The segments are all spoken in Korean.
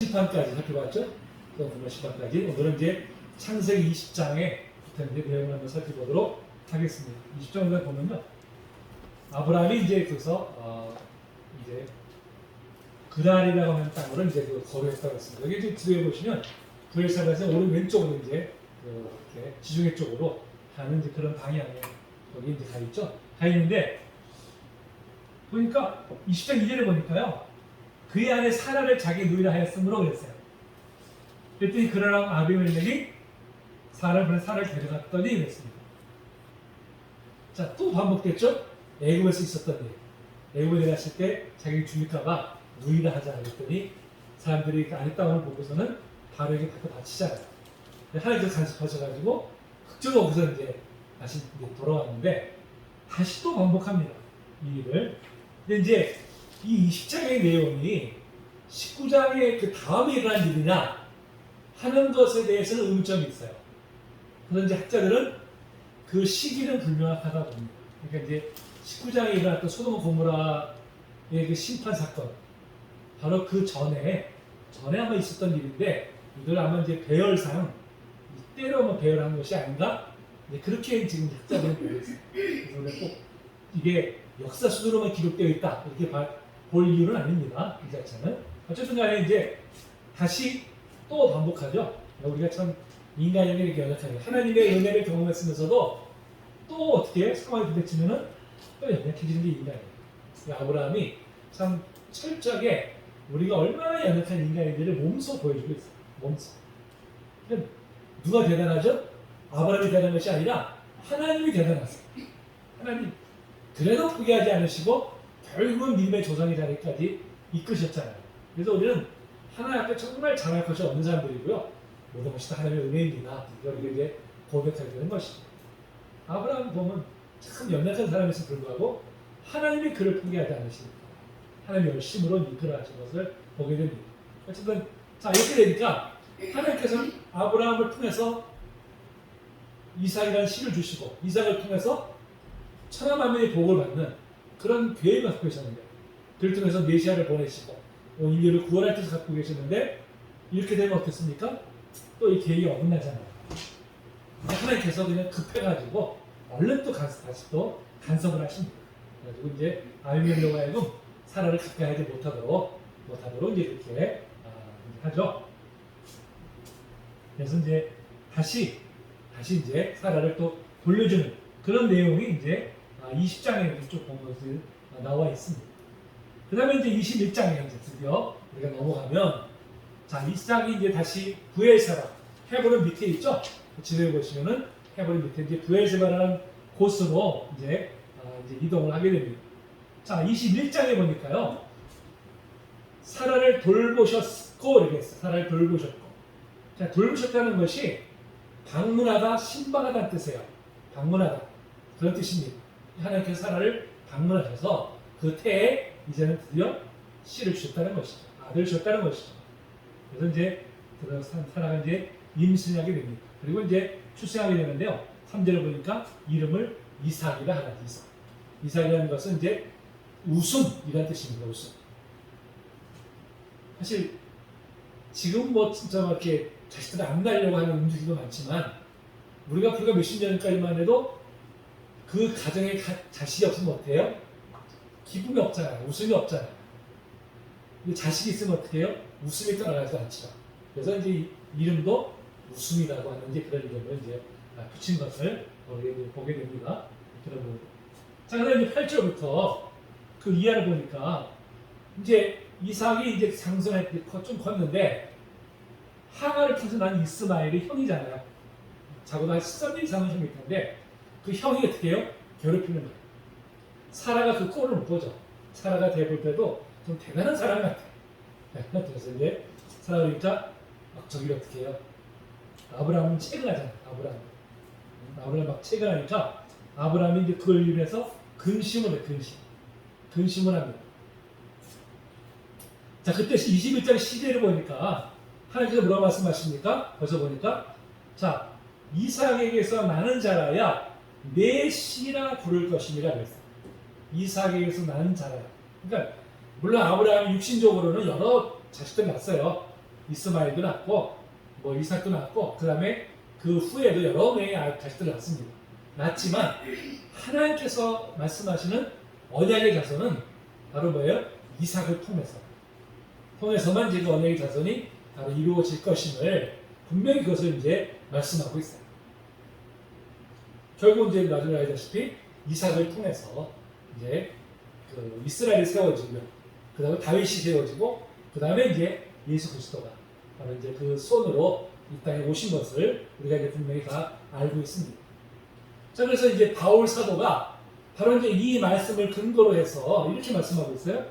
심판까지 살펴봤죠? 또 보면 심판까지. 오늘은 이제 창세기 20장에 붙은 내용을 한번 살펴보도록 하겠습니다. 20장을 보면요, 아브라함이 이제 거기서 이제 그랄이라고 하는 땅으로 이제 거주했다고 했습니다. 여기 이제 지도에 보시면 부엘사바에서 오른 왼쪽으로 이제 이렇게 지중해 쪽으로 가는 이제 그런 방향에 여기 이제 가 있죠. 가 있는데 보니까 20장 2절에 보니까요, 그의 아내 사라를 자기 누이라 하였으므로 그랬어요. 그랬더니 그러랑 아비멜렉이 사라를 데려갔더니 그랬습니다. 자, 또 반복됐죠? 애굽에서 있었던 일. 애굽에 내려갔을 때 자기 죽일까봐 누이라 하자 그랬더니 사람들이 그 아내 땅을 보고서는 바로 이게 다치잖아요. 하나님께서 간섭하셔가지고 흑저가 우선 이제 다시 돌아왔는데 다시 또 반복합니다. 이 일을. 근데 이제 이 20장의 내용이 19장의 그 다음에 일어난 일이냐 하는 것에 대해서는 의문점이 있어요. 그래서 이제 학자들은 그 시기는 불명확하다 봅니다. 그러니까 이제 19장에 일어났던 소돔과 고모라의 그 심판 사건, 바로 그 전에 아마 있었던 일인데, 이걸 아마 이제 배열상 때로 뭐 배열한 것이 아닌가? 그렇게 지금 학자들은 보고 있어요. 그래서 꼭 이게 역사 수준으로만 기록되어 있다 이렇게 볼 이유는 아닙니다. 이 자체는. 어쨌든 간에 이제 다시 또 반복하죠. 우리가 참 인간에게 이렇게 연약하게 하나님의 은혜를 경험했으면서도 또 어떻게 상황이 부딪히면은 또 연약해지는 게 인간이에요. 아브라함이 참 철저하게 우리가 얼마나 연약한 인간인지를 몸소 보여주고 있어요. 몸소. 누가 대단하죠? 아브라함이 대단한 것이 아니라 하나님이 대단하세요. 하나님. 그래도 포기하지 않으시고 결국은 믿음의 조상의 자리까지 이끄셨잖아요. 그래서 우리는 하나님 앞에 정말 잘할 것이 없는 사람들이고요. 모든 것이 다 하나님의 은혜입니다. 이렇게 이제 고백하게 되는 것이죠. 아브라함 보면 참 연약한 사람에서 불구하고 하나님이 그를 포기하지 않으시니까 하나님의 열심으로 이끌어 가신 것을 보게 됩니다. 어쨌든 자, 이렇게 되니까 하나님께서는 아브라함을 통해서 이삭이라는 씨를 주시고 이삭을 통해서 천하 만민의 복을 받는 그런 계획을 갖고 계셨는데, 그를 통해서 메시아를 보내시고 온 인류를 구원할 뜻을 갖고 계셨는데, 이렇게 되면 어떻습니까? 또 이 계획이 어긋나잖아요. 하나님께서 그냥 급해가지고 얼른 또 다시 또 간섭을 하십니다. 그래가지고 이제 아비멜렉과 하여금 사라를 가까이 하지 못하도록 이제 이렇게 하죠. 그래서 이제 다시 이제 사라를 또 돌려주는 그런 내용이 이제 20장에 이렇게 쭉 본 것이 나와 있습니다. 그 다음에 이제 21장에 이제 드디어 우리가 넘어가면, 자, 이삭이 이제 다시 부엘세바, 헤브론 밑에 있죠? 지도에 보시면은 헤브론 밑에 이제 부엘세바라는 곳으로 이제 이동을 하게 됩니다. 자, 21장에 보니까요, 사라를 돌보셨고, 이렇게 했어요. 사라를 돌보셨고. 자, 돌보셨다는 것이 방문하다, 신방하다는 뜻이에요. 방문하다. 그런 뜻입니다. 하나님께서 사라를 방문하셔서 그 태에 이제는 드디어 씨를 주셨다는 것이죠. 아들을 주셨다는 것이죠. 그래서 이제 사라가 이제 임신하게 됩니다. 그리고 이제 출생하게 되는데요. 3절에 보니까 이름을 이삭이라 하라. 이삭이라는 것은 이제 웃음이라는 뜻입니다. 웃음. 사실 지금 뭐 진짜 막 이렇게 자식들 안 낳으려고 하는 움직임도 많지만, 우리가 불과 몇십 년 전까지만 해도 그 가정에 자식이 없으면 어때요? 기쁨이 없잖아요. 웃음이 없잖아요. 근데 자식이 있으면 어떻게 해요? 웃음이 떠나가지 않죠. 그래서 이제 이름도 웃음이라고 하는 이제 그런 이름을 이제 붙인 것을 보게 됩니다. 그런 부분. 자, 그다음에 이제 8절부터 그 이하를 보니까 이제 이삭이 이제 상선에 좀 컸는데, 하가를 통해서 난 이스마엘이 형이잖아요. 자고도 한 13년 이상은 형일 텐데, 그 형이 어떻게 해요? 괴롭히는 거예요. 사라가 그 꼴을 못 보죠. 사라가 대볼 때도 좀 대단한 사람 같아요. 그래서 이제 사라가 그러니까 저기를 어떻게 해요? 아브라함은 채근하잖아요. 아브라함 막 채근하니까 아브라함이 이제 그걸 위해서 근심을 해요. 근심을 합니다. 자, 그때 21장 시제를 보니까 하나님께서 뭐라고 말씀하십니까? 벌써 보니까, 자, 이삭에게서 나는 자라야 내 씨라 부를 것이니라 그랬어요. 이삭에게서 나는 자라야. 그러니까 물론 아브라함이 육신적으로는 여러 자식들 낳았어요. 이스마엘도 낳고 뭐 이삭도 낳고 그 다음에 그 후에도 여러 명의 자식들을 낳습니다. 낳지만 하나님께서 말씀하시는 언약의 자손은 바로 뭐예요? 이삭을 통해서만 이제 그 언약의 자손이 바로 이루어질 것임을 분명히 그것을 이제 말씀하고 있어요. 결국 이제 나중에 알다시피 이삭을 통해서 이제 그 이스라엘이 세워지며 그 다음에 다윗이 세워지고 그 다음에 이제 예수 그리스도가 바로 이제 그 손으로 이 땅에 오신 것을 우리가 이제 분명히 다 알고 있습니다. 자, 그래서 이제 바울 사도가 바로 이제 이 말씀을 근거로 해서 이렇게 말씀하고 있어요.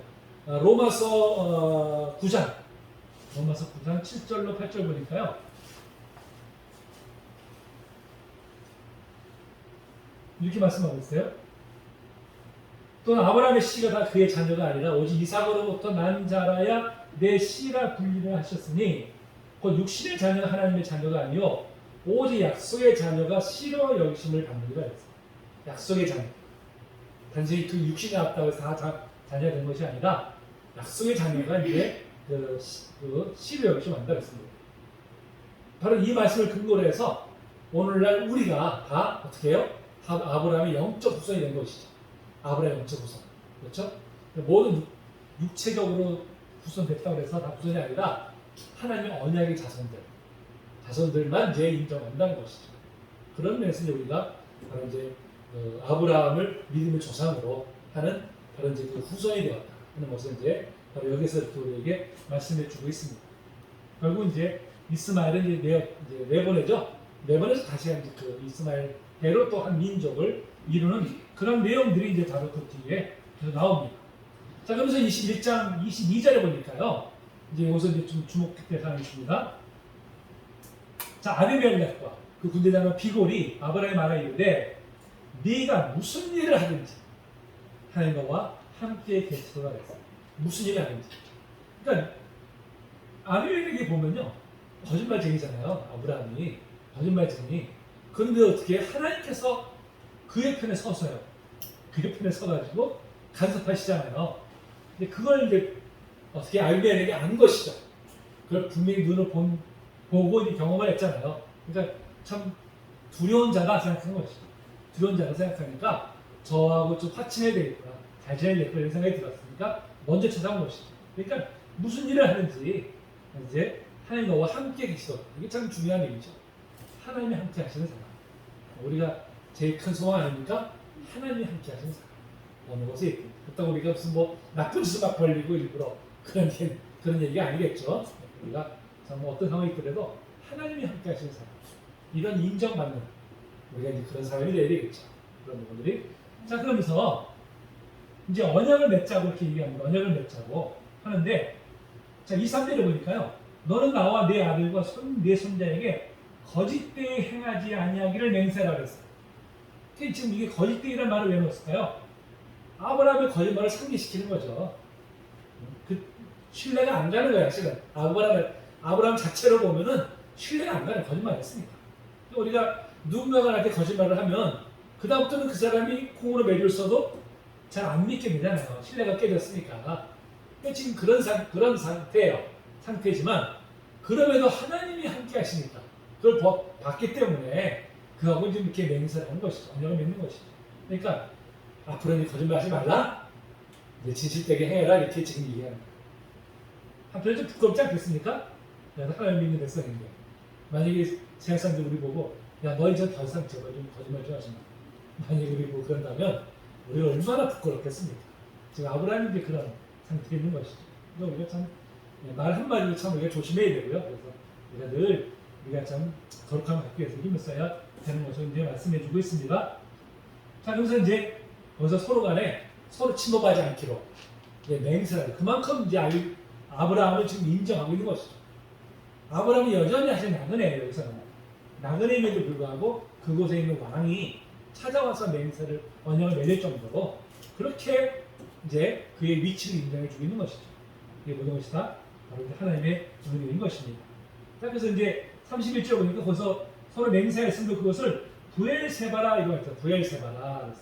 로마서 9장 7절로 8절 보니까요. 이렇게 말씀하고 있어요. 또는 아브라함의 씨가 다 그의 자녀가 아니라 오직 이삭으로부터 난 자라야 내 씨라 불리라 하셨으니 곧 육신의 자녀가 하나님의 자녀가 아니요 오직 약속의 자녀가 씨로 여기심을 받느니라 했어요. 약속의 자녀. 단순히 그 육신이 왔다고 해서 다 자녀가 된 것이 아니라 약속의 자녀가 이제 그 씨로 여기심을 받는다 했습니다. 바로 이 말씀을 근거로 해서 오늘날 우리가 다 어떻게 해요? 아브라함의 영적 후손이 된 것이죠. 아브라함의 영적 후손. 그렇죠? 모든 육체적으로 후손됐다고 해서 다 후손이 아니라 하나님의 언약의 자손들만 이제 인정한다는 것이죠. 그런 면에서 이제 우리가 바로 이제 아브라함을 믿음의 조상으로 하는 바로 이제 그 후손이 되었다 하는 것을 이제 바로 여기서 우리에게 말씀해 주고 있습니다. 결국 이제 이스마엘은 이제 내보내죠. 내보내서 다시 이제 그 이스마엘대로 또 한 민족을 이루는 그런 내용들이 이제 바로 그 뒤에 나옵니다. 자, 그러면서 21장 22절에 보니까요. 이제 여기서 이제 좀 주목할 대상이 있습니다. 자, 아비멜렉과 그 군대장관 비골이 아브라함의 말에 이르되 네가 무슨 일을 하든지 하나님 너와 함께 계시도다 그랬어요. 무슨 일을 하든지. 그러니까 아비멜렉이 보면요. 거짓말쟁이잖아요. 아브라함이 거짓말쟁이. 그런데 어떻게 하나님께서 그의 편에 서서요. 그의 편에 서가지고 간섭하시잖아요. 근데 그걸 이제 어떻게 아비멜렉이 안 것이죠. 그걸 분명히 눈을 보고 경험을 했잖아요. 그러니까 참 두려운 자다 생각한 것이죠. 두려운 자다 생각하니까 저하고 좀 화친해야 되겠구나. 잘 지내야 되겠구나 이런 생각이 들었으니까 먼저 찾아온 것이죠. 그러니까 무슨 일을 하는지 이제 하나님 너와 함께 계시도록. 이게 참 중요한 얘기죠. 하나님이 함께 하시는 사람. 우리가 제일 큰 소원 아닙니까? 하나님이 함께 하시는 사람. 어느 곳에 그렇다고 우리가 무슨 뭐 나쁜 짓을 막 벌리고 일부러 그런 얘기가 아니겠죠. 우리가 참 어떤 상황이 있더라도 하나님이 함께 하시는 사람. 이런 인정받는 우리가 이제 그런 사람이 되어야 되겠죠. 그런 부분들이. 자, 그러면서 이제 언약을 맺자고 이렇게 얘기합니다. 언약을 맺자고 하는데 자, 2, 3절에 보니까요. 너는 나와 내 아들과 내 손자에게 거짓되이 행하지 아니하기를 맹세하라 그랬어요. 지금 이게 거짓되이라는 말을 왜 넣었을까요? 아브라함의 거짓말을 상기시키는 거죠. 그 신뢰가 안 가는 거야, 실은. 아브라함 자체로 보면은 신뢰가 안 가는 거짓말이었으니까. 우리가 누군가가 나한테 거짓말을 하면 그 다음부터는 그 사람이 콩으로 매를 써도 잘 안 믿게 되잖아요. 신뢰가 깨졌으니까. 그러니까 지금 그런 상태지만 그럼에도 하나님이 함께 하시니까 그걸 봤기 때문에 그하고 지금 이렇게 맹세를 하는 것이죠. 언약을 맺는 것이죠. 그러니까 앞으로는 거짓말하지 말라. 이제 진실되게 해라. 이렇게 지금 얘기합니다. 한편에 좀 부끄럽지 않겠습니까? 하나님 믿는 백성인데 만약에 세상 사람들 우리 보고 야 너 이제 더 이상 제발 좀 거짓말 좀 하지 마. 만약에 우리 보고 그런다면 우리가 얼마나 부끄럽겠습니까? 지금 아브라함이 이제 그런 상태에 있는 것이죠. 그래서 우리가 참 말 한마디도 참 우리가 조심해야 되고요. 그래서 우리가 늘 우리가 참 거룩함을 갖기 위해서 힘을 써야 되는 것을 이제 말씀해 주고 있습니다. 자, 그래서 이제 거기서 서로 간에 서로 침범하지 않기로 맹세하고 그만큼 이제 아브라함을 지금 인정하고 있는 것이죠. 아브라함이 여전히 하신 나그네예요. 여기서는 나그네임에도 불구하고 그곳에 있는 왕이 찾아와서 맹세를 언약을 맺을 정도로 그렇게 이제 그의 위치를 인정해 주고 있는 것이죠. 이게 모든 것이 다 바로 하나님의 은혜인 것입니다. 자, 그래서 이제 31절 보니까 거기서 서로 맹세했으면 그것을 부엘세바라 이거 했죠. 부엘세바라.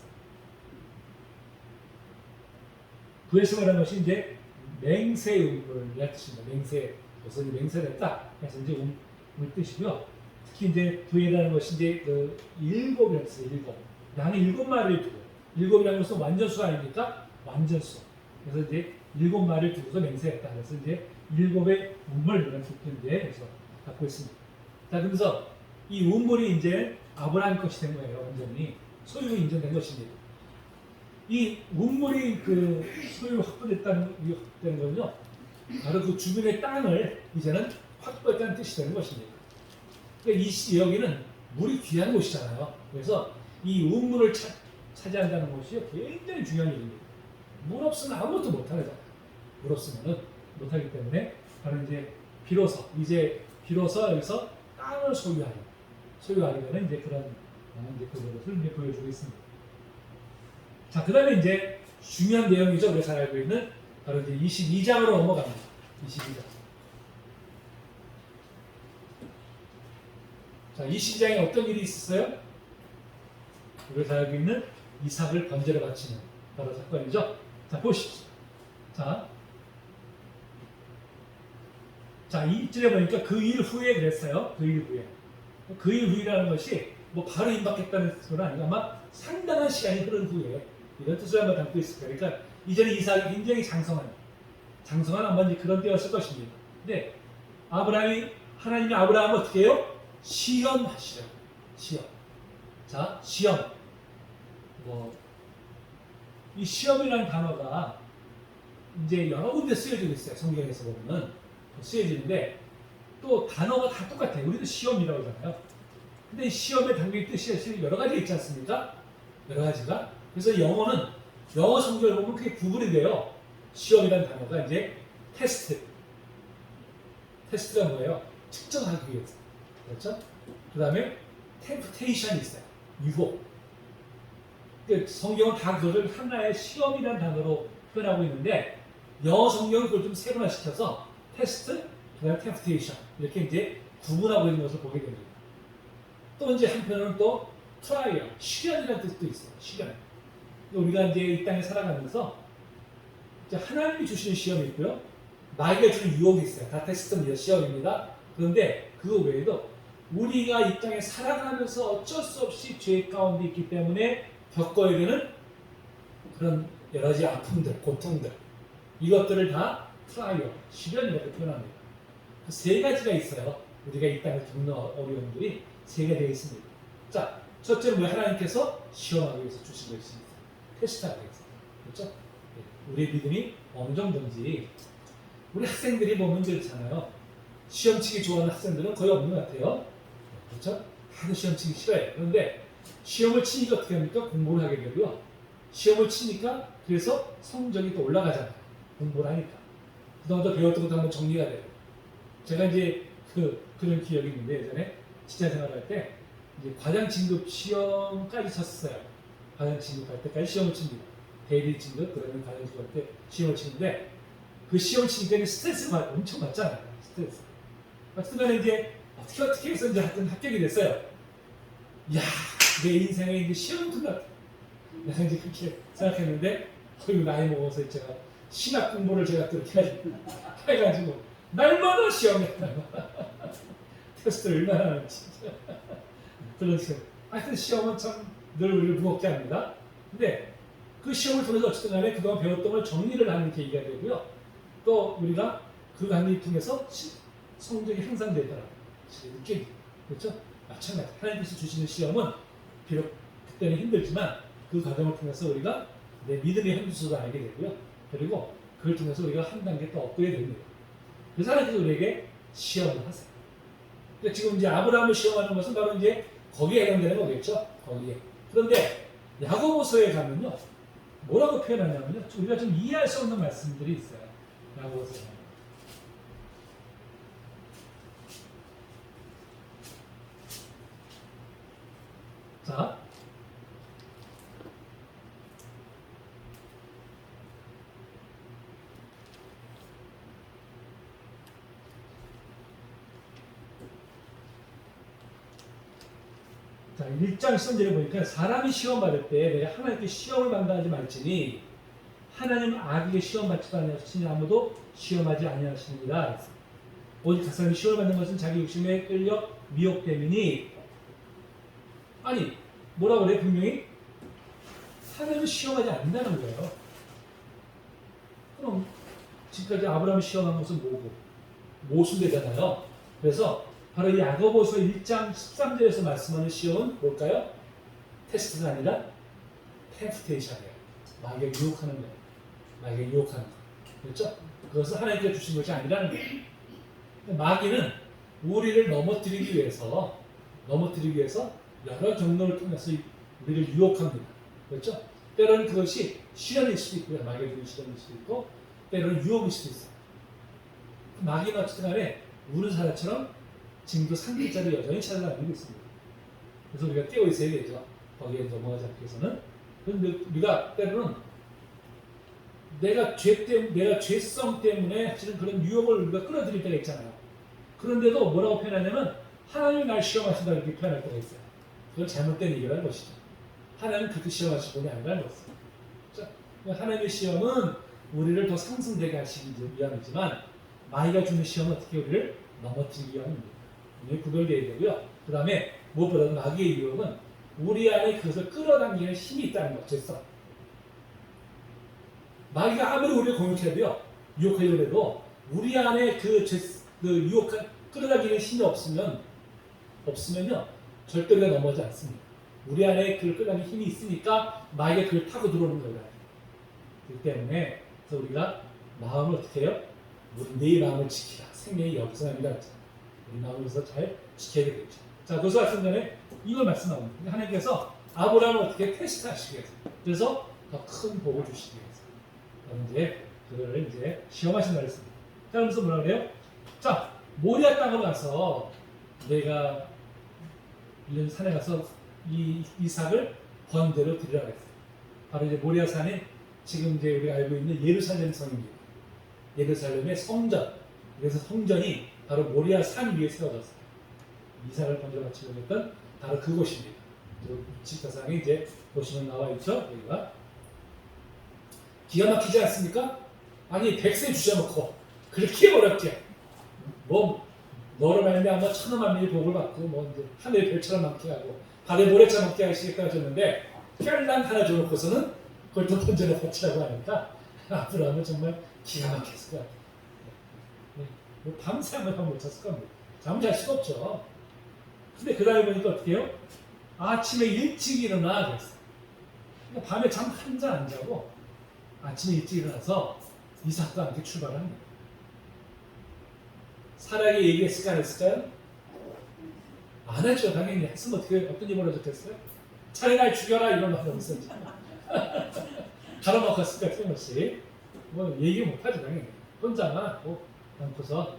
부엘세바라는 것이 이제 맹세의 뜻입니다. 맹세 그래서 맹세를 했다. 그래서 이제 울 뜻이고요. 특히 이제 교회라는 것이 이제 그 일곱이라고 했어요. 일곱. 양이 일곱 마리를 두고 일곱이라는 것은 완전수 아닙니까? 완전수. 그래서 이제 일곱 마리를 두고서 맹세했다. 그래서 이제 일곱의 운물이라는 뜻인데 그래서 갖고 있습니다. 자, 그래서 이 운물이 이제 아브라함 것이 된 거예요. 완전히 소유 인정된 것입니다. 이 운물이 그 소유 확보됐다는 거는요. 바로 그 주변의 땅을 이제는 확보했다는 뜻이 되는 것입니다. 그러니까 이 여기는 물이 귀한 곳이잖아요. 그래서 이 운물을 차지한다는 것이 굉장히 중요한 일입니다. 물 없으면 아무것도 못하잖아요. 물 없으면 못하기 때문에 바로 이제 비로소 여기서 땅을 소유하게 되는 이제 그런 이제 그것을 이제 보여주고 있습니다. 자, 그 다음에 이제 중요한 내용이죠. 우리가 잘 알고 있는 바로 이제 22장으로 넘어갑니다. 22장. 자, 22장에 어떤 일이 있었어요? 우리가 잘 알고 있는 이삭을 번제로 바치는 바로 사건이죠. 자, 보십시오. 자, 이 1절에 보니까 그 일 후에 그랬어요. 그 일 후에. 그 일 후이라는 것이 뭐 바로 임박했다는 뜻은 아니고 아마 상당한 시간이 흐른 후에 이런 뜻을 한번 담고 있을 거예요. 그러니까 이전에 이삭이 굉장히 장성한 한번 그런 때였을 것입니다. 근데 하나님이 아브라함을 어떻게 해요? 시험하시려고. 자, 시험. 이 시험이라는 단어가 이제 여러 군데 쓰여지고 있어요. 성경에서 보면 쓰여지는데 또 단어가 다 똑같아요. 우리도 시험이라고 하잖아요. 근데 이 시험의 당연히 뜻이 여러 가지 있지 않습니까? 여러 가지가. 그래서 영어 성경을 보면 그게 구분이 돼요. 시험이라는 단어가 이제 테스트가 뭐예요? 측정하기 위해서. 그렇죠? 그 다음에 temptation이 있어요. 유혹. 성경은 다 그것을 하나의 시험이라는 단어로 표현하고 있는데 영어 성경은 그걸 좀 세분화시켜서 테스트, 그다음에 temptation 이렇게 이제 구분하고 있는 것을 보게 됩니다. 또 이제 한편으로는 또 trial, 시련이라는 뜻도 있어요. 시련. 우리가 이제 이 땅에 살아가면서 이제 하나님이 주시는 시험이 있고요. 나에게 주는 유혹이 있어요. 다 테스트입니다. 시험입니다. 그런데 그 외에도 우리가 이 땅에 살아가면서 어쩔 수 없이 죄 가운데 있기 때문에 겪어야 되는 그런 여러 가지 아픔들, 고통들 이것들을 다 트라이얼, 시련이라고 표현합니다. 그 세 가지가 있어요. 우리가 이 땅에 겪는 어려움들이 세 개가 되어 있습니다. 자, 첫째는 왜 하나님께서 시험하기 위해서 주신 것입니다. 테스트하기 위해서. 그렇죠? 우리의 믿음이 어느 정도인지 우리 학생들이 보면 그렇잖아요. 시험 치기 좋아하는 학생들은 거의 없는 것 같아요. 그렇죠? 다들 시험 치기 싫어해요. 그런데 시험을 치니까 어떻게 합니까? 공부를 하게 되고요. 시험을 치니까 그래서 성적이 또 올라가잖아요. 공부를 하니까. 그동안 또 배웠던 것도 한번 정리가 돼요. 제가 이제 그런 기억이 있는데 예전에 직장 생활할 때 이제 과장 진급 시험까지 쳤어요. 과장 진급할 때까지 시험을 칩니다. 대리 진급, 그다음에 과장 진급할 때 시험을 치는데 그 시험을 치니까 스트레스가 엄청 받잖아요. 스트레스. 그동안에 이제 어떻게 해서 이제 하여튼 합격이 됐어요. 이야, 내 인생에 이제 시험 끝났다. 내가 이제 그렇게 생각했는데, 나이 먹어서 제가 신학 공부를 제가 또 이렇게 해가지고, 날마다 시험했다. 테스트를 얼마나 하는지. 그런 시험. 하여튼 시험은 참 늘 우리를 무겁게 합니다. 근데 그 시험을 통해서 어쨌든 간에 그동안 배웠던 걸 정리를 하는 계기가 되고요. 또 우리가 그 강의를 통해서 성적이 향상되더라고요. 느끼기. 그렇죠? 마찬가지. 하나님께서 주시는 시험은 비록 그때는 힘들지만 그 과정을 통해서 우리가 내 믿음의 현주소를 알게 되고요. 그리고 그걸 통해서 우리가 한 단계 또 업그레이드 됩니다. 그래서 하나님께서 우리에게 시험을 하세요. 그러니까 지금 이제 아브라함을 시험하는 것은 바로 이제 거기에 해당되는 거겠죠. 거기에. 그런데 야고보서에 가면요. 뭐라고 표현하냐면요. 우리가 좀 이해할 수 없는 말씀들이 있어요. 야고보서에. 자, 자, 1장 13절에 보니까 사람이 시험 받을 때 내가 하나님께 시험을 받는다지 말지니 하나님 악에게 시험 받지도 아니하시니 아무도 시험하지 아니하시니라. 오직 각 사람이 시험을 받는 것은 자기 욕심에 끌려 미혹됨이니. 아니 뭐라 그래? 분명히 하나님을 시험하지 않는다는 거예요. 그럼 지금까지 아브라함을 시험한 것은 뭐고? 모순되잖아요. 그래서 바로 이 야고보서 1장 13절에서 말씀하는 시험은 뭘까요? 테스트가 아니라 템프테이션이에요. 마귀가 유혹하는 거예요. 마귀가 유혹하는 거. 그렇죠? 그것은 하나님께 주신 것이 아니라는 거예요. 마귀는 우리를 넘어뜨리기 위해서 여러 경로를 통해서 우리를 유혹합니다. 그렇죠? 때로는 그것이 시련일 수도 있고요. 마귀가 주는 시련일 수도 있고 때로는 유혹일 수도 있어요. 마귀는 어쨌든 간에 우는 사람처럼 지금도 상기자를 여전히 찾아다니고 있습니다. 그래서 우리가 깨어 있어야 되죠. 거기에 넘어가지 않기 위해서는. 그런데 우리가 때로는 내가 죄성 때문에 사실은 그런 유혹을 우리가 끌어들일 때가 있잖아요. 그런데도 뭐라고 표현하냐면 하나님이 날 시험하신다 이렇게 표현할 때가 있어요. 그건 잘못된 얘기라는 것이죠. 하나님은 그렇게 시험하실 분이 아니라는 것이죠. 하나님의 시험은 우리를 더 상승되게 하시기 위함이지만 마귀가 주는 시험은 어떻게 우리를 넘어뜨리기 위함입니다. 구별되어야 되고요. 그 다음에 무엇보다도 마귀의 유혹은 우리 안에 그것을 끌어당기는 힘이 있다는 것. 죄성. 마귀가 아무리 우리를 공격해도요, 유혹하려고 해도 우리 안에 그 끌어당기는 힘이 없으면요 절대 우리가 넘어가지 않습니다. 우리 안에 그 끌어당기는 힘이 있으니까 마귀가 그걸 타고 들어오는 거예요. 그렇기 때문에 그래서 우리가 마음을 어떻게 해요? 우리 내 마음을 지키라. 생명이 역사합니다. 우리 마음에서 잘 지켜야 되겠죠. 자, 그래서 말씀 전에 이걸 말씀하고 하나님께서 아브라함을 어떻게 테스트하시기 위해서, 그래서 더 큰 복을 주시기 위해서 이제 그걸 이제 시험하신다 그랬습니다. 자, 그러면서 뭐라 그래요? 자, 모리아 땅으로 가서 내가 1년 산에 가서 이 이삭을 번제로 드리라 그랬어요. 바로 이제 모리아 산이 지금 이제 우리가 알고 있는 예루살렘 성입니다. 예루살렘의 성전. 그래서 성전이 바로 모리아 산 위에 세워졌어요. 이삭을 번제로 바치려고 했던 바로 그곳입니다. 지도상에 이제 보시면 나와 있죠. 여기가 기가 막히지 않습니까? 아니 100세 주셔놓고 그렇게 어렵게 너로 말미암아 천하만민이 복을 받고 이제 하늘의 별처럼 많게 하고 바다의 모래처럼 많게 하시겠다 하셨는데 혈란 하나 줘놓고서는 그걸 또 번제로 바치라고 하니까 아브라함은 정말 기가 막혔을 것 같아요. 밤새 한번 못 잤을 겁니다. 잠을 잘 수가 없죠. 근데 그 다음에 보니까 어떻게 해요? 아침에 일찍 일어나 그랬어요. 그러니까 밤에 잠 한 잔 안 자고 아침에 일찍 일어나서 이삭과 함께 출발을 합니다. 사라에게 얘기했을까 안 했을까요? 안 했죠. 당연히 했으면 어떤 일이 벌어졌겠어요? 차라리 날 죽여라 이런 말 하고 있었지. 가로막았을까 틀림없이 얘기 못하죠. 당연히 혼자만 않고서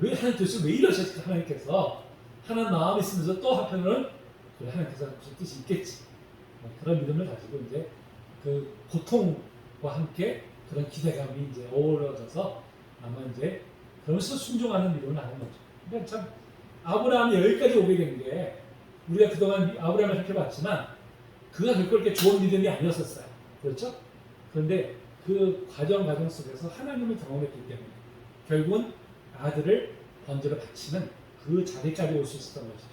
도대체 왜 이러셨을까 하나님께서 하는 마음이 있으면서 또 한편으로는 그래 하나님께서 무슨 뜻이 있겠지 그런 믿음을 가지고 이제 그 고통과 함께 그런 기대감이 이제 어우러져서 아마 이제 그러면서 순종하는 믿음을 하는 거죠. 그러니까 참 아브라함이 여기까지 오게 된 게 우리가 그동안 아브라함을 살펴봤지만 그가 결코 그렇게 좋은 믿음이 아니었었어요. 그렇죠? 그런데 그 과정 속에서 하나님을 경험했기 때문에 결국은 아들을 번제로 바치는 그 자리까지 올 수 있었던 것이죠.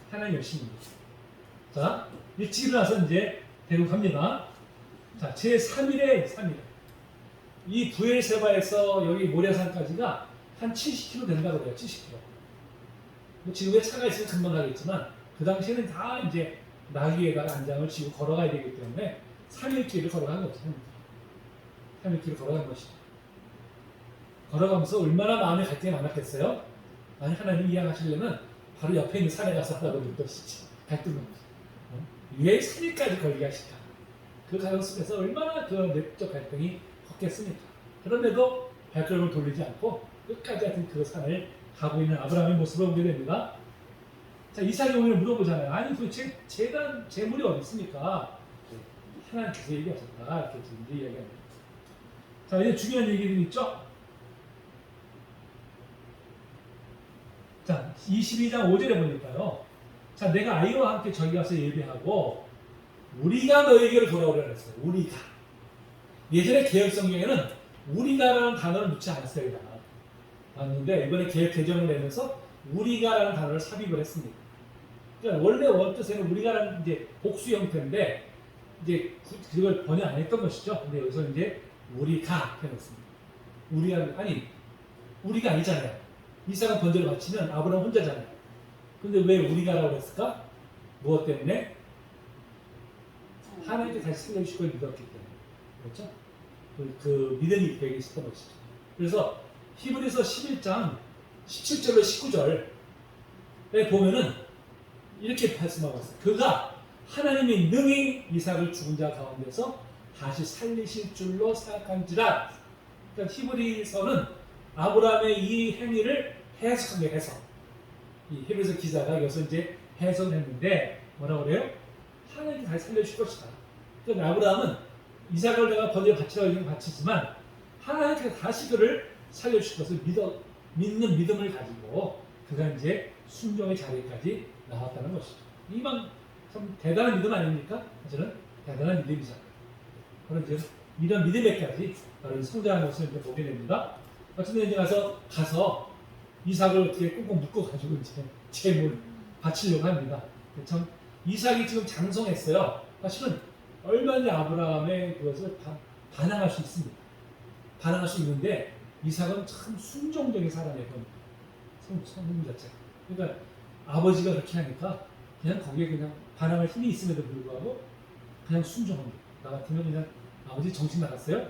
하나님 열심입니다. 자, 일찍 일어나서 이제 대륙합니다. 자, 제3일에 3일. 이 부엘세바에서 여기 모리아산까지가 한 70km 된다고 그래요. 70km. 지금의 차가 있으면 금방 가겠지만 그 당시에는 다 이제 나귀에다가 안장을 지고 걸어가야 되기 때문에 3일길을 걸어간 거죠. 3일길을 걸어간 것이죠. 걸어가면서 얼마나 마음의 갈등이 많았겠어요? 아니 하나님 이해하시려면 바로 옆에 있는 산에 가서 하라고 그랬듯이 갈등은 왜 3일까지 걸리게 하실까? 그 과정 속에서 얼마나 그 내적 갈등이 컸겠습니까? 그런데도 발걸음을 돌리지 않고 끝까지 하여튼 그 산을 가고 있는 아브라함의 모습을 보게 됩니다. 자, 이삭이 오늘 물어보잖아요. 아니 도대체 재물이 어디 있습니까? 하나님께서 얘기하셨다. 이렇게 지금 이야기합니다. 자, 이제 중요한 얘기들이 있죠? 자, 22장 5절에 보니까요. 자, 내가 아이와 함께 저기 가서 예배하고 우리가 너에게로 돌아오려고 했어요. 우리가. 예전에 개혁성경에는 우리가라는 단어를 넣지 않았어요. 나왔는데 이번에 계획 개정을 내면서 우리가라는 단어를 삽입을 했습니다. 그러니까 원래 원뜻에는 우리가라는 이제 복수 형태인데 이제 그걸 번역 안 했던 것이죠. 근데 여기서 이제 우리가 해놓습니다. 우리가 아니 우리가 아니잖아요. 이삭은 번제를 바치면 아브라함 혼자잖아요. 근데 왜 우리가라고 했을까? 무엇 때문에? 하나님께 다시 살려주실 걸 믿었기 때문에. 그렇죠? 그 믿음이 되게 있었던 것이죠. 그래서 히브리서 11장 17절로 19절에 보면은 이렇게 말씀하고 있어요. 그가 하나님이 능히 이삭을 죽은 자 가운데서 다시 살리실 줄로 생각한지라. 그러니까 히브리서는 아브라함의 이 행위를 해석한 게 해석. 이 히브리서 기자가 여기서 이제 해석을 했는데 뭐라고 그래요? 하나님이 다시 살려주실 것이다. 그러니까 아브라함은 이삭을 내가 번제를 바치라고 바치지만 하나님께서 다시 그를 살려주실 것을 믿는 믿음을 가지고 그가 이제 순종의 자리까지 나왔다는 것이죠. 이만 참 대단한 믿음 아닙니까? 사실은 대단한 믿음이잖아요. 바로 이제 이런 믿음에까지 바로 성장하는 것을 이제 보게 됩니다. 어쨌든 이제 가서 이삭을 어떻게 꽁꽁 묶어가지고 이제 제물 바치려고 합니다. 참 이삭이 지금 장성했어요. 사실은 얼마든지 아브라함의 그것을 반항할 수 있습니다. 반항할 수 있는데 이삭은 참 순종적인 사람이에요. 성품 자체가. 그러니까 아버지가 그렇게 하니까 그냥 거기에 그냥 반항할 힘이 있음에도 불구하고 그냥 순종합니다. 나 같으면 그냥 아버지 정신 나갔어요?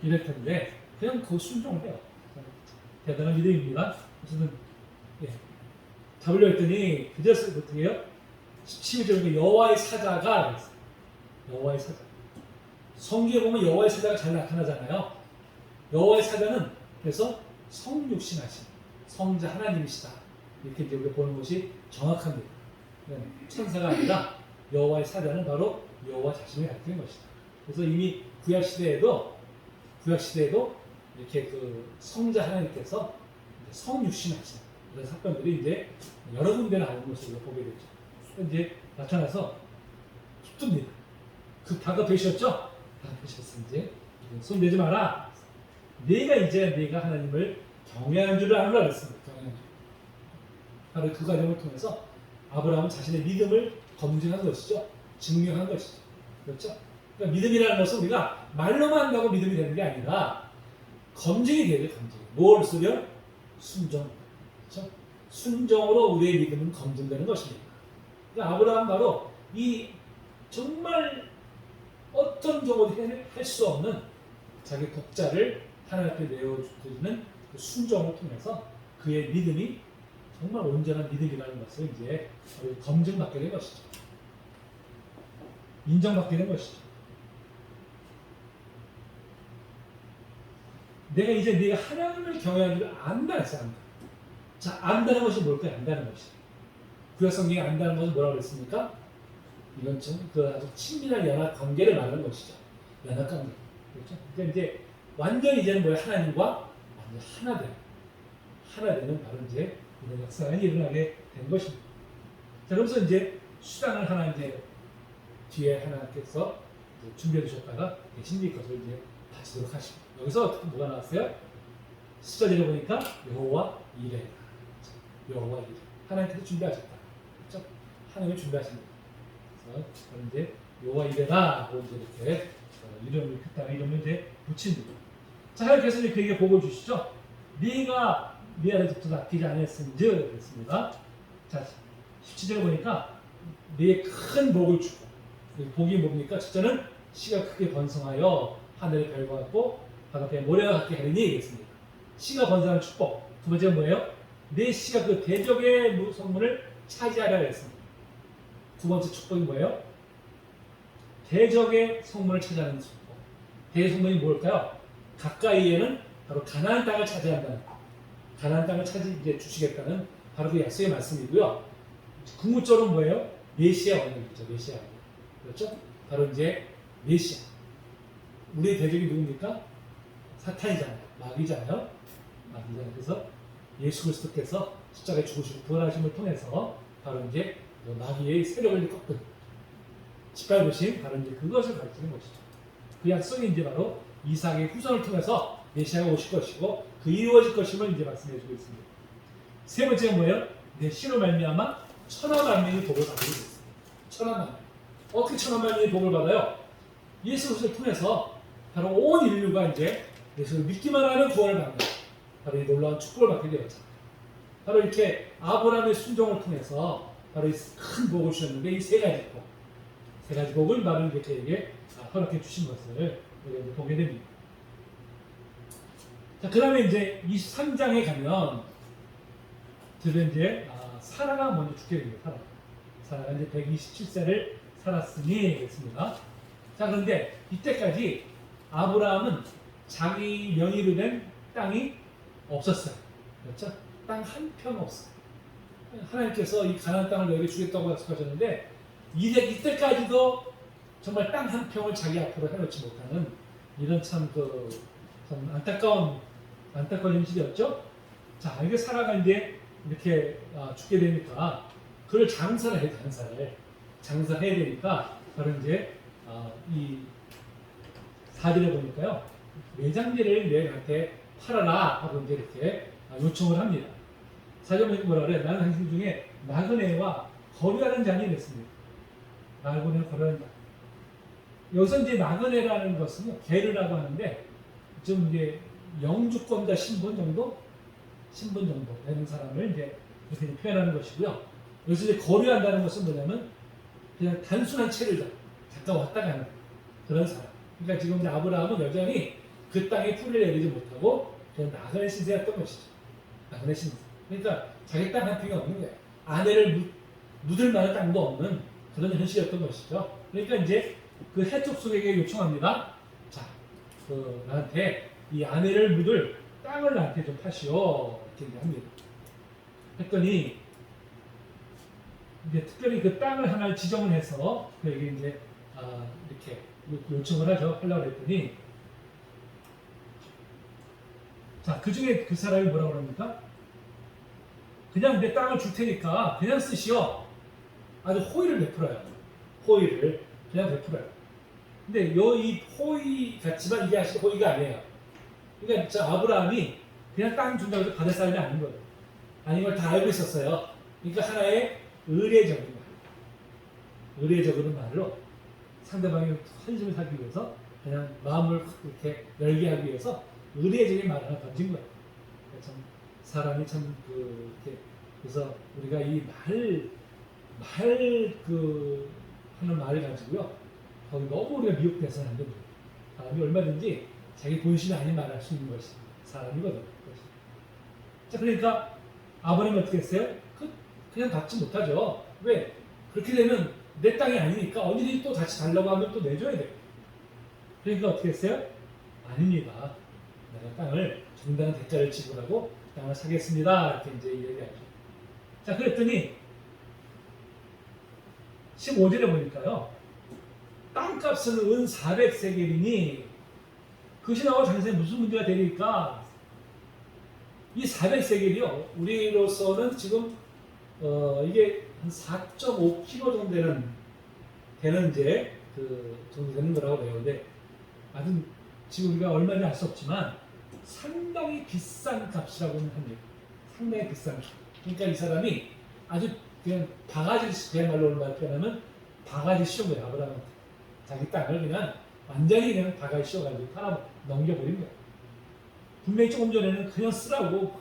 이럴 텐데 그냥 그 순종을 해요. 대단한 믿음입니다. 어쨌든 예. 잡으려 했더니 그저 어떻게 해요? 11절에 여호와의 사자가 그랬어요. 여호와의 사자. 성경에 보면 여호와의 사자가 잘 나타나잖아요. 여호와의 사자는 그래서 성육신하신 성자 하나님이시다. 이렇게 이제 우리가 보는 것이 정확합니다. 천사가 아니라 여호와의 사자는 바로 여호와 자신을 가리키는 것이다. 그래서 이미 구약 시대에도 이렇게 그 성자 하나님께서 성육신하신 이런 사건들이 이제 여러 군데 나오는 것을 보게 되죠. 이제 나타나서 기쁩니다. 다가 되셨죠? 다가 되셨어. 이제 손 대지 마라. 내가 하나님을 경외하는 줄을 알라 그랬습니다. 경외하는 줄. 바로 그 과정을 통해서 아브라함은 자신의 믿음을 검증한 것이죠. 증명한 것이죠. 그렇죠? 그러니까 믿음이라는 것은 우리가 말로만 한다고 믿음이 되는 게 아니라 검증이 돼야 돼요. 검증. 뭘 쓰려? 순종. 그렇죠? 순종으로 우리의 믿음은 검증되는 것입니다. 그러니까 아브라함 바로 이 정말 어떤 경우도 할 수 없는 자기 독자를 하나님 앞에 내어주는 그 순종을 통해서 그의 믿음이 정말 온전한 믿음이라는 것을 이제 검증받게 된 것이죠. 인정받게 된 것이죠. 내가 하나님을 경외하는 줄 안다 했어, 안다. 자, 안다는 것이 뭘까요? 안다는 것이. 구약 성경에 안다는 것은 뭐라고 그랬습니까? 이건 그 아주 친밀한 연합 관계를 말하는 것이죠. 연합 관계. 그렇죠? 그러니까 이제 완전히 이제는 뭐야? 하나님과 완전 하나 되는 바로 이제 이런 역사가 일어나게 된 것입니다. 자, 그래서 이제 수단을 하나 이제 뒤에 하나님께서 준비해 주셨다가 대신 이 것을 이제 바치도록 하시고 여기서 뭐가 나왔어요? 10절에 보니까 여호와 이레. 여호와 이레. 하나님께서 준비하셨다. 그렇죠? 하나님이 준비하십니다. 그래서 이제 여호와 이레다 하고 이제 이렇게 이름을 그따가 이름을 이제 붙입니다. 자, 하나님께서 이제 그에게 복을 주시죠. 네가 네 아들 집도 아끼지 않았은즉 그랬습니다. 자, 17절에 보니까 네 큰 복을 주고 복이 뭡니까? 첫째는 씨가 크게 번성하여 하늘의 별과 같고 바닷가의 모래와 같게 하리니 그랬습니다. 씨가 번성하는 축복. 두 번째는 뭐예요? 내 씨가 그 대적의 성문을 차지하라 그랬습니다. 두 번째 축복이 뭐예요? 대적의 성문을 차지하는 축복. 대적의 성문이 뭘까요? 가까이에는 바로 가나안 땅을 차지한다는, 가나안 땅을 이제 주시겠다는 바로 그 약속의 말씀이고요. 궁극적으로 뭐예요? 메시아 언약이죠. 메시아 언약. 그렇죠? 바로 이제 메시아. 우리의 대적이 누굽니까? 사탄이잖아요. 마귀잖아요. 그래서 예수 그리스도께서 십자가에 죽으시고 부활하심을 통해서 바로 이제 마귀의 세력을 꺾은 짓밟으신 바로 이제 그것을 가르치는 것이죠. 그 약속이 이제 바로 이삭의 후손을 통해서 메시아가 오실 것이고 그 이루어질 것임을 이제 말씀해 주고 있습니다. 세 번째가 뭐예요? 내 씨로 말미암아 천하 만민이 복을 받게 됐습니다. 천하 만민. 어떻게 천하 만민이 복을 받아요? 예수 그리스도를 통해서 바로 온 인류가 이제 예수를 믿기만 하는 구원을 받는 바로 이 놀라운 축복을 받게 되었잖아요. 바로 이렇게 아브라함의 순종을 통해서 바로 이 큰 복을 주셨는데 이 세 가지 복을 바로 이렇게 허락해 주신 것을 우리가 보게 됩니다. 자, 그 다음에 이제 23장에 가면 드디어 이제 사라가 먼저 죽게 됩니다. 사라가 이제 127세를 살았으니 됐습니다. 자, 그런데 이때까지 아브라함은 자기 명의로 된 땅이 없었어요. 그렇죠? 땅 한 평 없어요. 하나님께서 이 가나안 땅을 너에게 주겠다고 약속하셨는데 이때까지도 정말 땅 한 평을 자기 앞으로 해놓지 못하는 이런 참 안타까운 현실이었죠. 자, 이게 사라가 이제 이렇게 죽게 되니까 그걸 장사를 해야 되니까 바로 이제 이 4절에 보니까요, 매장지를 내한테 팔아라 하고 이제 이렇게 요청을 합니다. 4절에 뭐라 그래? 나는 당신 중에 나그네와 거류하는 자니 됐습니다. 나그네와 거류하는 자. 여기서 이제 나그네라는 것은 게르라고 하는데 좀 이제 영주권자 신분 정도 되는 사람을 이제 이렇게 표현하는 것이고요. 여기서 이제 거류한다는 것은 뭐냐면 그냥 단순한 체류자, 잠깐 왔다 가는 그런 사람. 그러니까 지금 이제 아브라함은 여전히 그 땅에 뿌리를 내리지 못하고 그냥 나그네 신세였던 것이죠. 나그네 신세. 그러니까 자기 땅 한 평이 없는 거예요. 아내를 묻을 만한 땅도 없는 그런 현실이었던 것이죠. 그러니까 이제 그 해족속에게 요청합니다. 자, 나한테 이 아내를 묻을 땅을 나한테 좀 파시오. 이렇게 합니다. 했더니 이제 특별히 그 땅을 하나 지정을 해서 그에게 이제 이렇게 요청을 하려고 했더니 자, 그 중에 그 사람이 뭐라고 합니까? 그냥 내 땅을 줄 테니까 그냥 쓰시오. 아주 호의를 베풀어요. 호의를 그냥 베풀어요. 근데 이 호의 같지만 이게 사실 호의가 아니에요. 그러니까 저 아브라함이 그냥 땅 준다고 해서 받을 사람이 아닌 거예요. 아닌 걸 다 알고 있었어요. 그러니까 하나의 의례적인 말로 상대방의 환심을 사기 위해서 그냥 마음을 이렇게 열게 하기 위해서 의례적인 말을 하나 던진 거예요. 참 사람이 참 그래서 우리가 이 하는 말을 가지고요. 거기 너무 우리가 미혹돼서는 안 됩니다. 사람이 얼마든지 자기 본심이 아닌 말을 할 수 있는 것이 사람이거든요. 자, 그러니까 아버님이 어떻게 했어요? 그냥 받지 못하죠. 왜? 그렇게 되면 내 땅이 아니니까 언니들이 또 같이 달라고 하면 또 내줘야 돼요. 그러니까 어떻게 했어요? 아닙니다. 내가 땅을 정당한 대가를 지불하고 땅을 사겠습니다. 이렇게 이제 얘기하죠. 자, 그랬더니 15절에 보니까요. 땅값은 은 400세겔이니 그것이 나와 장세에 무슨 문제가 되니까 이 400세겔이요. 우리로서는 지금 이게 한 4.5kg 정도 되는 이제 정도 되는 거라고 해요. 근데 아무튼 지금 우리가 얼마인지 알 수 없지만 상당히 비싼 값이라고는 합니다. 상당히 비싼 값. 그러니까 이 사람이 아주 그냥 그야말로 표현하면 바가지 씌운 거예요. 아브라함한테. 자기 땅을 그냥 완전히 그냥 바가지 씌워가지고 하나 넘겨버린 거예요. 분명히 조금 전에는 그냥 쓰라고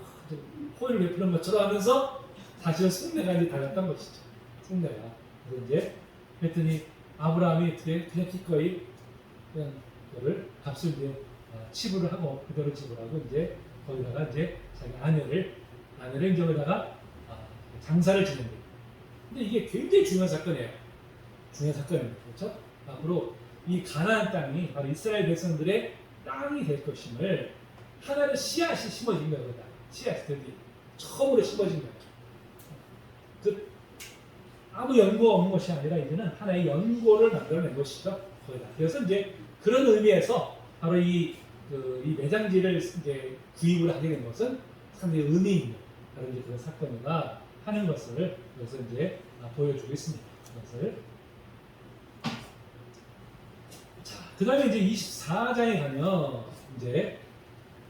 호의를 베푸는 것처럼 하면서 사실은 승내가 이제 달랐던 것이죠. 승내가. 그래서 이제 그랬더니 아브라함이 그냥 기꺼이 그냥 그거를 값을 이제 치부를 하고 그대로 지불하고 이제 거기다가 이제 자기 아내를 이제 거기다가 장사를 지는 거예요. 근데 이게 굉장히 중요한 사건이에요. 중요한 사건입니다. 그렇죠? 앞으로 이 가나안 땅이 바로 이스라엘 백성들의 땅이 될 것임을 하나의 씨앗이 심어진 거예요. 씨앗이 처음으로 심어진 거예요. 아무 연고가 없는 것이 아니라 이제는 하나의 연고를 만들어낸 것이죠. 거기다. 그래서 이제 그런 의미에서 바로 이 매장지를 이제 구입을 하게 된 것은 상당히 의미 있는 바로 이제 그런 사건이다 하는 것을 여기서 이제 보여주고 있습니다. 그것을. 자, 그 다음에 이제 24장에 가면 이제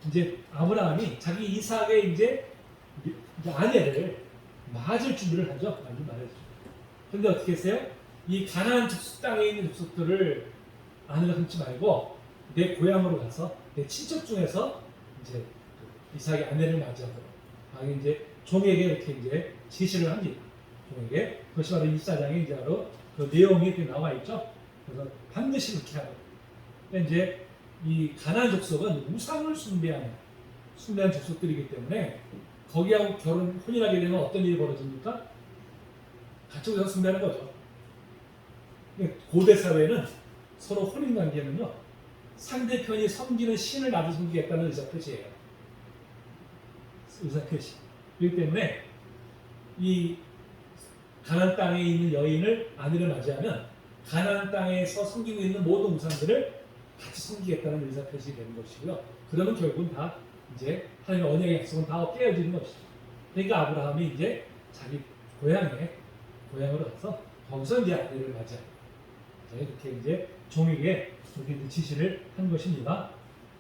이제 아브라함이 자기 이삭의 이제 아내를 맞을 준비를 하죠. 완전 말해주죠. 근데 어떻게 했어요? 이 가나안 족속 땅에 있는 족속들을 아내가 끊지 말고 내 고향으로 가서 내 친척 중에서 이제 이삭의 아내를 맞이하도록 이제 종에게 이렇게 이제 지시를 합니다. 종에게 그것이 바로 24장에 이제 바로 그 내용이 이렇게 나와 있죠. 그래서 반드시 그렇게 하고 이제 이 가나안 족속은 우상을 숭배하는 족속들이기 때문에 거기하고 혼인하게 되면 어떤 일이 벌어집니까? 같이 우상 숭배하는 거죠. 고대 사회는 서로 혼인 관계는요 상대편이 섬기는 신을 나도 섬기겠다는 의사표시예요. 의사표시. 그렇기 때문에 이 가나안 땅에 있는 여인을 아내를 맞이하면 가나안 땅에서 섬기고 있는 모든 우상들을 같이 섬기겠다는 의사표시 되는 것이고요. 그러면 결국은 다 이제 하나님의 언약의 약속은 다 깨어지는 것이죠. 그러니까 아브라함이 이제 자기 고향으로 가서 거기서 이제 아내를 맞이하고 이렇게 이제 종에게 이렇게 지시를 한 것입니다.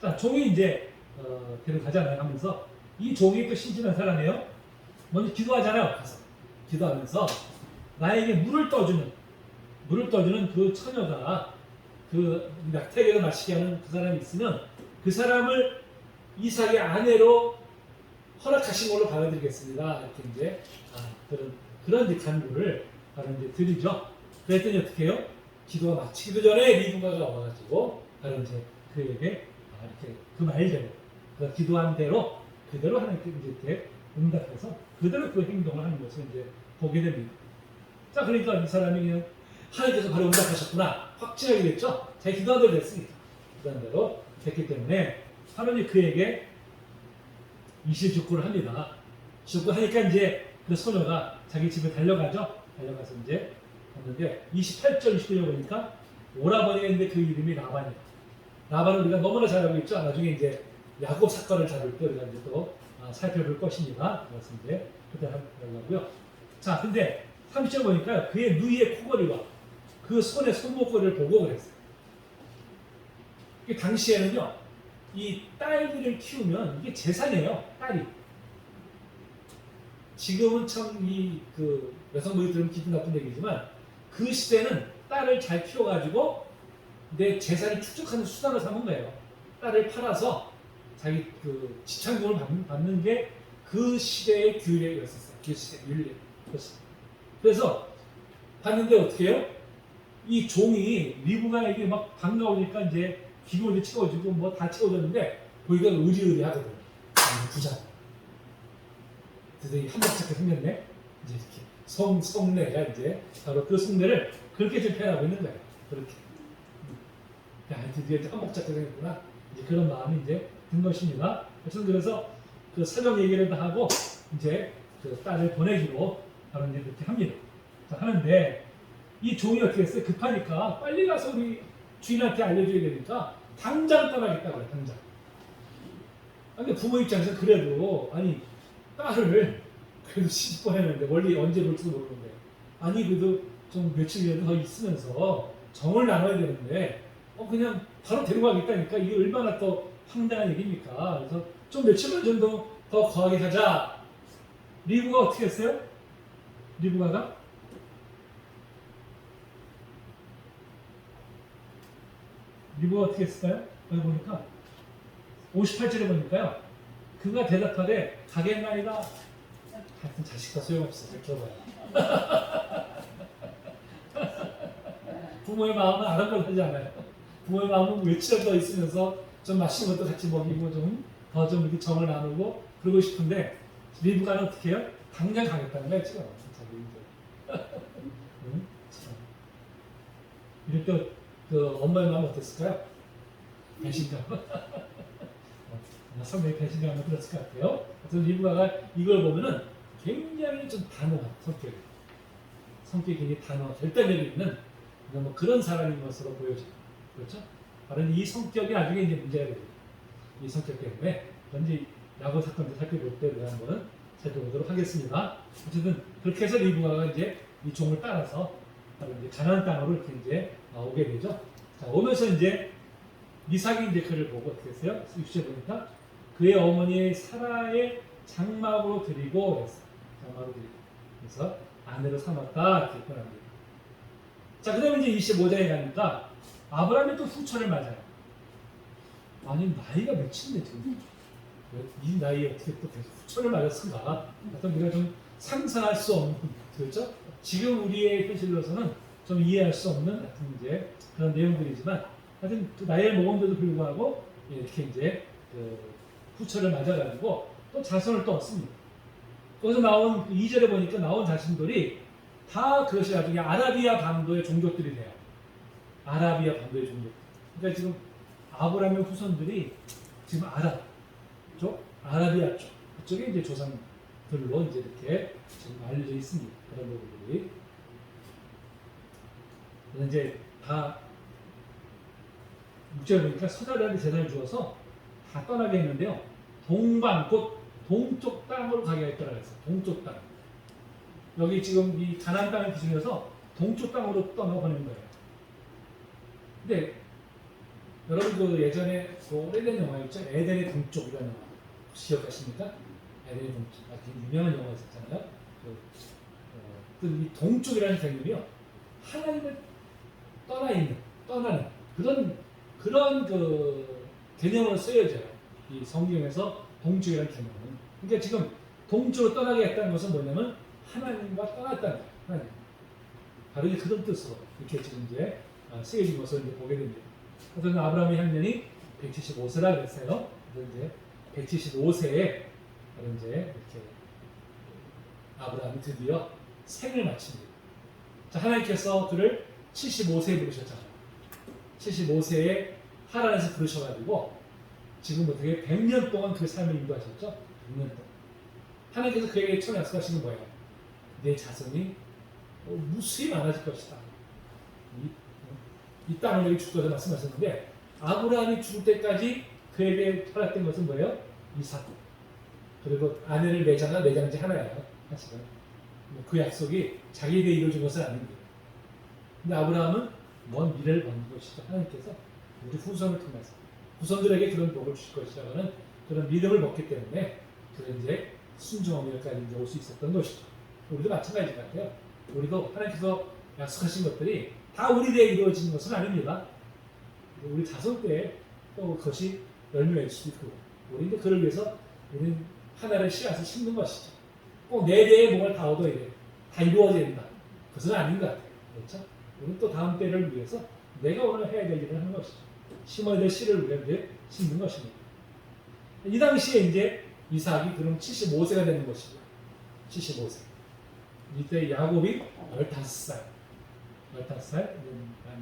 자, 종이 이제 데려가잖아요. 하면서 이 종이 또 신실한 사람이에요. 먼저 기도하잖아요. 가서 기도하면서 나에게 물을 떠주는 그 처녀가 그 낙태계를 마시게 하는 그 사람이 있으면 그 사람을 이삭의 아내로 허락하신 걸로 받아들이겠습니다. 이렇게 이제 그런 이제 간구를 바로 이제 드리죠. 그랬더니 어떻게 해요? 기도가 마치기도 전에 리브가가 와가지고 바로 이제 그에게 이렇게 그 말대로 그 기도한 대로 그대로 하나님께 이제 이렇게 응답해서 그대로 그 행동을 하는 것을 이제 보게 됩니다. 자, 그러니까 이 사람이 그냥 하나님께서 바로 응답하셨구나 확신하게 됐죠. 자기 기도한 대로 됐으니까 기도한 대로 됐기 때문에 하나님이 그에게 이실직고를 합니다. 직고하니까 이제 그 소녀가 자기 집에 달려가죠. 달려가서 이제 했는데 28절 29절 보니까 오라버니가 있는데 그 이름이 라반이에요. 라반은 우리가 너무나 잘 알고 있죠. 나중에 이제 야곱 사건을 다룰 때 우리가 이제 또 살펴볼 것입니다. 그래서 이제 그때 하려고요. 자, 근데 30절 보니까 그의 누이의 코걸이와 그 손의 손목걸이를 보고 그랬어요. 당시에는요, 이 딸들을 키우면 이게 재산이에요. 딸이. 지금은 참 그 여성분이 들으면 기분 나쁜 얘기지만 그 시대는 딸을 잘 키워가지고 내 재산을 축적하는 수단을 삼은 거예요. 딸을 팔아서 자기 그 지참금을 받는 게 그 시대의 규례였었어요. 그 시대 윤리. 그래서 봤는데 어떻게 해요? 이 종이 리브가에게 막 반가우니까 이제 기분이 찍어주고 뭐 다 찍어줬는데 보기가 의리의리하거든. 부자. 그래서 한박자가 생겼네. 이제 이렇게 성내가 이제 바로 그 성내를 그렇게 좀 표현하고 있는 거예요. 그렇게. 야, 드디어 한박자가 생겼구나. 이제 그런 마음이 이제 든 것입니다. 그래서 그 사정 얘기를 다 하고 이제 그 딸을 보내기로 바로 이제 그렇게 합니다. 자, 하는데 이 종이 어떻게 했어요? 급하니까 빨리 가서 우리 주인한테 알려줘야 되니까 당장 떠나겠다고 그래. 당장. 근데 부모 입장에서 그래도 아니 딸을 그래도 시집 보내는데 원래 언제 볼지도 모르는데 아니 그래도 좀 며칠이라도 더 있으면서 정을 나눠야 되는데 그냥 바로 데려가겠다니까 이게 얼마나 또 황당한 얘기입니까? 그래서 좀 며칠만 정도 더 거하게 하자. 리브가 어떻게 했어요? 리브가가 어떻게 했을까요? 여기 보니까 58절에 보니까요. 그가 대답하되 가겠나이다. 하여튼 자식과 소용없어. 이렇게 봐요. 부모의 마음은 아랑곳하지 않아요. 부모의 마음은 며칠 더 있으면서 좀 맛있는 것도 같이 먹이고 더 좀 이렇게 정을 나누고 그러고 싶은데 리브가는 어떻게 해요? 당장 가겠다는 거예요. 지금. 응? 이럴 때 그 엄마의 마음은 어땠을까요? 배신감. 상당히 배신감을 들었을 것 같아요. 그래서 리브가가 이걸 보면은 굉장히 좀 단호한 성격이 굉장히 단호한 결단력이 있는 뭐 그런 사람인 것으로 보여져요. 그렇죠? 바로 이 성격이 나중에 이제 문제가 됩니다. 이 성격 때문에 그런지 야곱 사건을 살펴볼 때 우리가 한번 살펴보도록 하겠습니다. 어쨌든 그렇게 해서 리브가가 이제 이 종을 따라서 바로 이제 가나안 땅으로 이렇게 이제 오게 되죠. 자, 오면서 이제 이삭이 이제 그를 보고 어떻게 했어요? 6절 보니까 그의 어머니의 사라의 장막으로 드리고 그랬어요. 장막으로 드리고. 그래서 아내로 삼았다 이렇게 표현합니다. 자, 그다음에 이제 25장에 가니까 아브라함이 또 후처를 맞아요. 아니 나이가 몇인데 지금 이 나이에 어떻게 또 계속 후처를 맞았을까? 어떤 우리가 좀 상상할 수 없는, 그렇죠? 지금 우리의 현실로서는 좀 이해할 수 없는 같은 이제 그런 내용들이지만 하여튼 그 나이를 먹은데도 불구하고 이렇게 이제 그 후처를 맞아가지고 또 자손을 또 얻습니다. 거기서 나온 2절에 보니까 나온 자신들이 다 그것이 나중에 아라비아 반도의 종족들이 돼요. 아라비아 반도의 종족. 그러니까 지금 아브라함의 후손들이 지금 아랍 쪽, 아라비아 쪽 그쪽에 이제 조상들로 이제 이렇게 지금 알려져 있습니다. 그런 부분들이. 그래서 이제 다 6절에 보니까 서자들한테 재산을 주어서 다 떠나게 했는데요. 동방 곧 동쪽 땅으로 가게 했더라 그랬어요. 동쪽 땅. 여기 지금 이 가나안 땅을 기준해서 동쪽 땅으로 떠나보낸 거예요. 근데 여러분 그 예전에 그 오래된 영화 있죠? 에덴의 동쪽이라는 영화 혹시 기억하십니까? 에덴의 동쪽. 되게 유명한 영화 있었잖아요. 이 동쪽이라는 개념이요. 하나님을 떠나는 그런 그 개념으로 쓰여져요. 이 성경에서 동쪽이라는 개념은. 그러니까 지금 동쪽으로 떠나게 했다는 것은 뭐냐면 하나님과 떠났다는 거예요. 하나님. 바로 이제 그런 뜻으로 이렇게 지금 이제 쓰여진 것을 이제 보게 됩니다. 그래서 아브라함의 향년이 175세라 그랬어요. 그래서 이제 175세에 이제 이렇게 아브라함이 드디어 생을 마칩니다. 자, 하나님께서 그를 75세에 부르셨잖아요. 75세에 하란에서 부르셔가지고 지금 어떻게 100년 동안 그 삶을 인도하셨죠? 100년 동안. 하나님께서 그에게 처음 약속하시는 거예요. 내 자손이 무수히 많아질 것이다. 이 땅을 내게 줄 것을 말씀하셨는데 아브라함이 죽을 때까지 그에게 허락된 것은 뭐예요? 이삭. 그리고 아내를 내장지 하나예요. 사실은. 그 약속이 자기에게 이루어진 것은 아닙니다. 근데 아브라함은 먼 미래를 보는 것이죠. 하나님께서 우리 후손을 통해서 후손들에게 그런 복을 주실 것이라는 그런 믿음을 먹기 때문에 그런 이제 순종함까지 이제 올 수 있었던 것이죠. 우리도 마찬가지 같아요. 우리도 하나님께서 약속하신 것들이 다 우리 때에 이루어지는 것은 아닙니다. 우리 자손 때에 또 그것이 열매 맺을 수도 있고 우리는 그를 위해서 우리는 하나를 씨앗을 심는 것이죠. 꼭 내 대에 뭔가를 다 얻어야 돼. 다 이루어져야 된다. 그것은 아닌 것 같아요. 그렇죠? 우리는 또 다음 때를 위해서 내가 오늘 해야 될 일을 하는 것이죠. 심어야 될 씨를 우리가 이제 심는 것입니다. 이 당시에 이제 이삭이 그럼 75세가 되는 것이고요. 75세. 이때 야곱이 15살.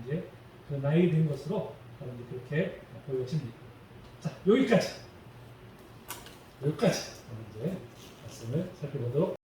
이제 그 나이 된 것으로 그렇게 보여집니다. 자, 여기까지 이제 말씀을 살펴보도록